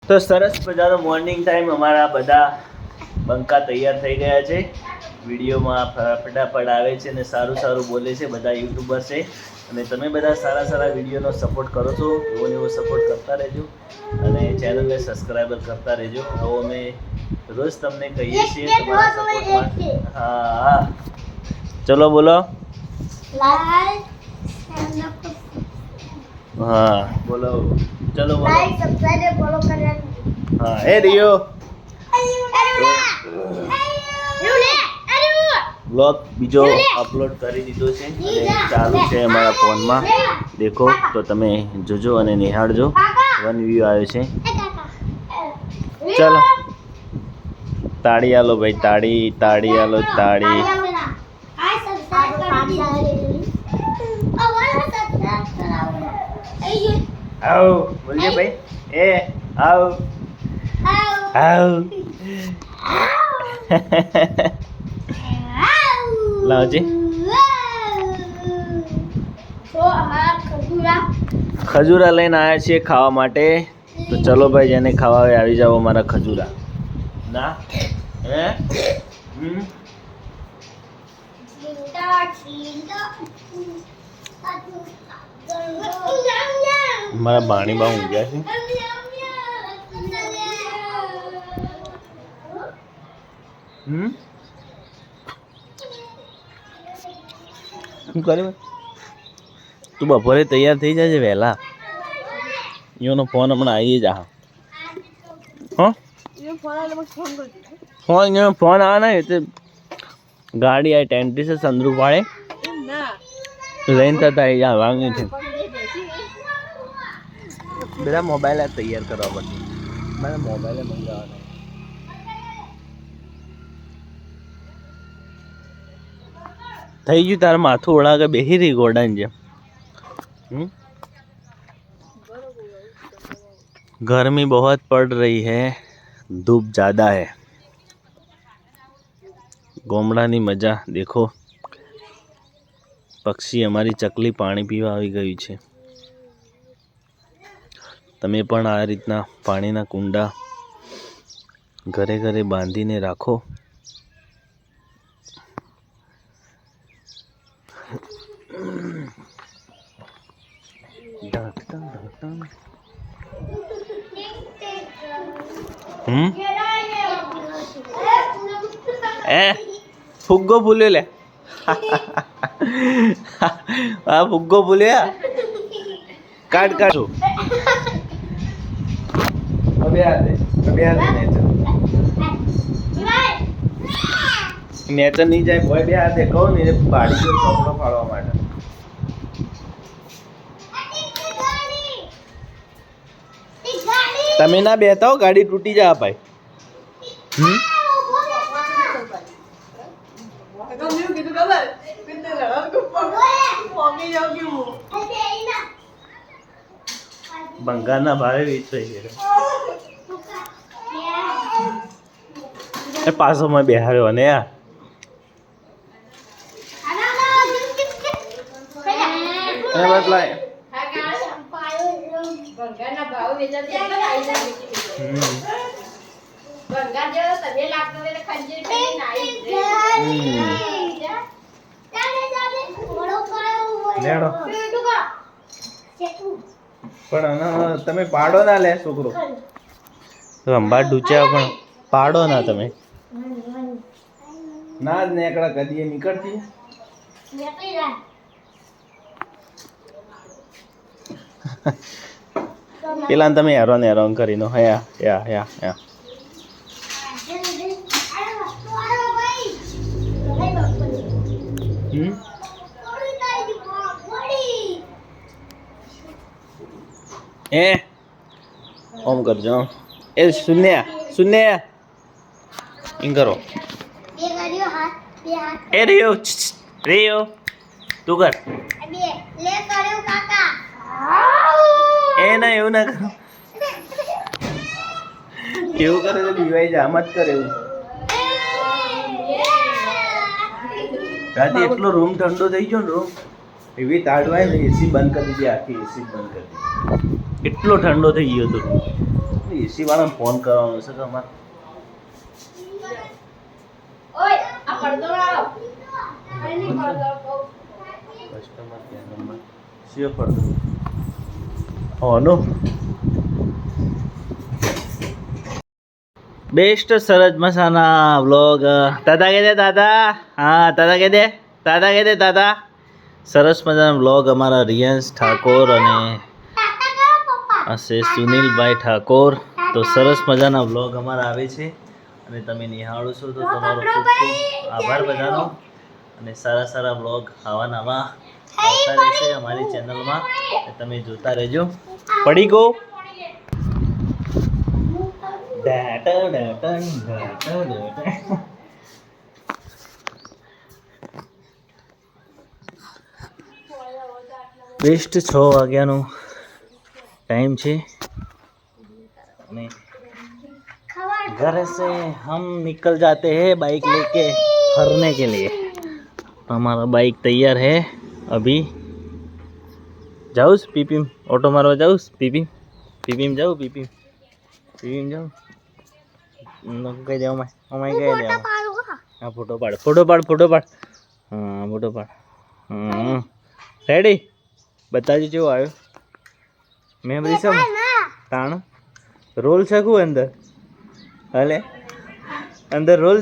તો સરસ મજાનો મોર્નિંગ ટાઈમ અમારા બધા બંકા તૈયાર થઈ ગયા છે. વિડીયોમાં ફટાફટ આવે છે અને સારું સારું બોલે છે. બધા યુટ્યુબર છે અને તમે બધા સારા સારા વિડીયોનો સપોર્ટ કરો છો. એવો સપોર્ટ કરતા રહેજો અને ચેનલને સબસ્ક્રાઈબર કરતા રહેજો. આવો અમે રોજ તમને કહીએ છીએ તમારા સપોર્ટમાં. હા ચલો બોલો. હા બોલો ચલો બોલો. લાઈક સબસ્ક્રાઇબ ફોલો કરવાનું. હા એ રિયો બ્લોગ બીજો અપલોડ કરી દીધો છે અને ચાલુ છે અમારા ફોનમાં. દેખો તો તમે જોજો અને નિહાળજો. 1 વ્યૂ આવ્યો છે. ચલો તાળી આલો ભાઈ. તાળી આલો તાળી. આવ બોલજે ભાઈ. એ આવ આવ લાવજે. ખજૂરા લઈને આવ્યા છીએ ખાવા માટે. તો ચલો ભાઈ, જેને ખાવા આવે આવી જાઓ અમારા ખજૂરા. ના હે મારા બાણી બા ઊંઘ્યા છે. શું કર્યું? તું બપોરે તૈયાર થઈ જજે વહેલા. એનો ફોન હમણાં આવી જા. હા ફોન આવે ને એટલે ગાડી આવી ટેન્ટી છે સંદરૂપ વાળે લઈને થતા આવી જા. વાંગી છે બધા મોબાઈલ તૈયાર કરવા પડશે. મારા મોબાઈલે મંગાવવાના. થઈ ગયું તારે માથું ઓળાગે બેસી રહી ગોડાની જેમ. गर्मी बहुत पड़ रही है, धूप ज़्यादा है. गोमડાની મજા દેખો. પક્ષી અમારી ચકલી પાણી પીવા આવી ગયું છે. તમે પણ આ રીતના પાણીના કુંડા ઘરે ઘરે બાંધીને રાખો. ફુગ્ગો ભૂલ્યો લે. આ ફુગ્ગો ભૂલ્યા. કાઢ કાઢો. નેચર નહીં જાય કોઈ બે હાથે કહું ને પાડી ગયો ચોપડો ફાડવા માટે. તમે ના બેતા હો, ગાડી તૂટી જા ભાઈ. બંગાળના ભાવે વેચાઈ છે. પાછો મેં બેહાર્યો ને યાર. પણ તમે પાડો ના લે છોકરો. રંભાટ ડૂચ્યા પણ પાડો ના તમે. ના જ નેકડા કદી નીકળતી. પેલા તમે હેરાન કરીને હયા યા યા યા. ઓમ કરજો. એ શૂન્ય એમ કરો. એ રિયો તું કર. એ ના એવું ના કરો. એવું કરે તો બીવાઈ જા. મત કરે એવું. રાતે એટલો રૂમ ઠંડો થઈ ગયો ને. રૂમ એવી તાળવાય ને એસી બંધ કરી દીધી. આખી એસી બંધ કરી દીધી. એટલો ઠંડો થઈ ગયો હતો. એસી વાળાને ફોન કરવાનો છે તમારે ઓય આ પડદો લાવો એની પડદો કહું કસ્ટમર કેર નંબર શિયો પડતો ઓનો બેસ્ટ સરસ મસાના વ્લોગ દાદા કે દે દાદા હા દાદા કે દે દાદા કે દે દાદા સરસ મજાનો વ્લોગ અમારા રિયાંશ ઠાકોર અને હશે સુનિલભાઈ ઠાકોર તો સરસ મજાના વ્લોગ અમારા આવે છે અને તમે નિહાળો છો તો તમારો ખૂબ ખૂબ આભાર બધાનો અને સારા સારા વ્લોગ આવા નવા આવતા રહેશે અમારી ચેનલમાં તમે જોતા રહેજો પડી ગો બેસ્ટ 6 વાગ્યાનો टाइम છે અને घर से हम निकल जाते हैं बाइक लेके फरने के लिए हमारा बाइक तैयार है अभी जाऊँ पीपीम ऑटो मारवा जाऊँ पीपीम पीपीम जाऊँ पीपीम जाऊँ कह दे मैं कह दे हाँ फोटो पाड़ हाँ फोटो पाड़ रेडी बता दीजिए वो आयो मैं बड़ी सब ताण रोल सकूँ अंदर हले अंदर रोल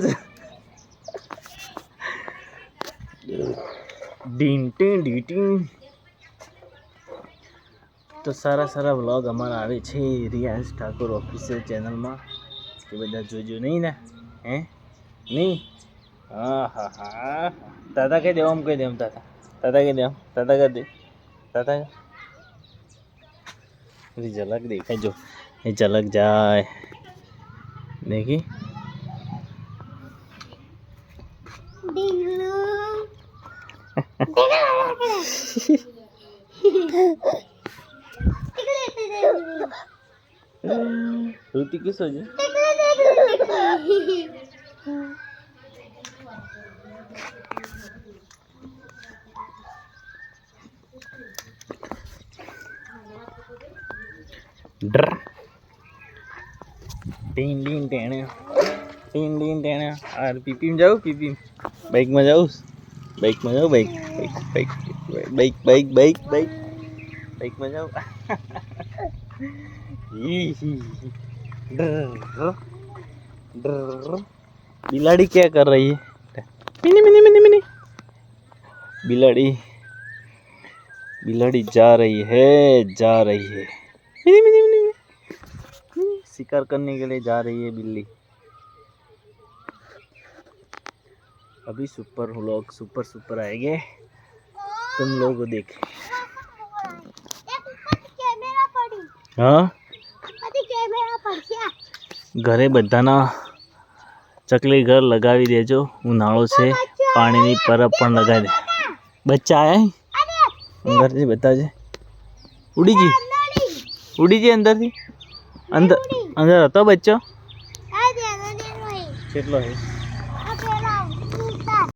तो सारा सारा व्लॉग हमारा आवे छे रियाज ठाकुर ऑफिशियल चैनल में कि बधा जोजो नहीं ना हैं नहीं हाँ हाँ हाँ दादा कह दे हम कह दे हम दादा कह दे हम दादा कर दे दादा झलक देखा जो ये झलक जाए देखी ऋतिक किस हो जाए डर टीन टीन टेणे और पीपीम जाओ पीपीम बाइक में जाओ बाइक में जाओ bike bike bike bike bike bike bike में जाओ बिलाड़ी क्या कर रही है मिनी मिनी मिनी मिनी बिलाड़ी बिलाड़ी जा रही है मिनी मिनी मिनी शिकार करने के लिए जा रही है बिल्ली अभी सुपर व्लॉग सुपर आएंगे तुम लोग देखे हाँ घरे बधाना चकली घर लगावी देजो उनाळो छे पाणीनी परब पण लगावी दे बच्चा आया है अंदर से बताजे उड़ी जी अंदर थी अंदर अंदर હતો બચ્ચો કેટલો છે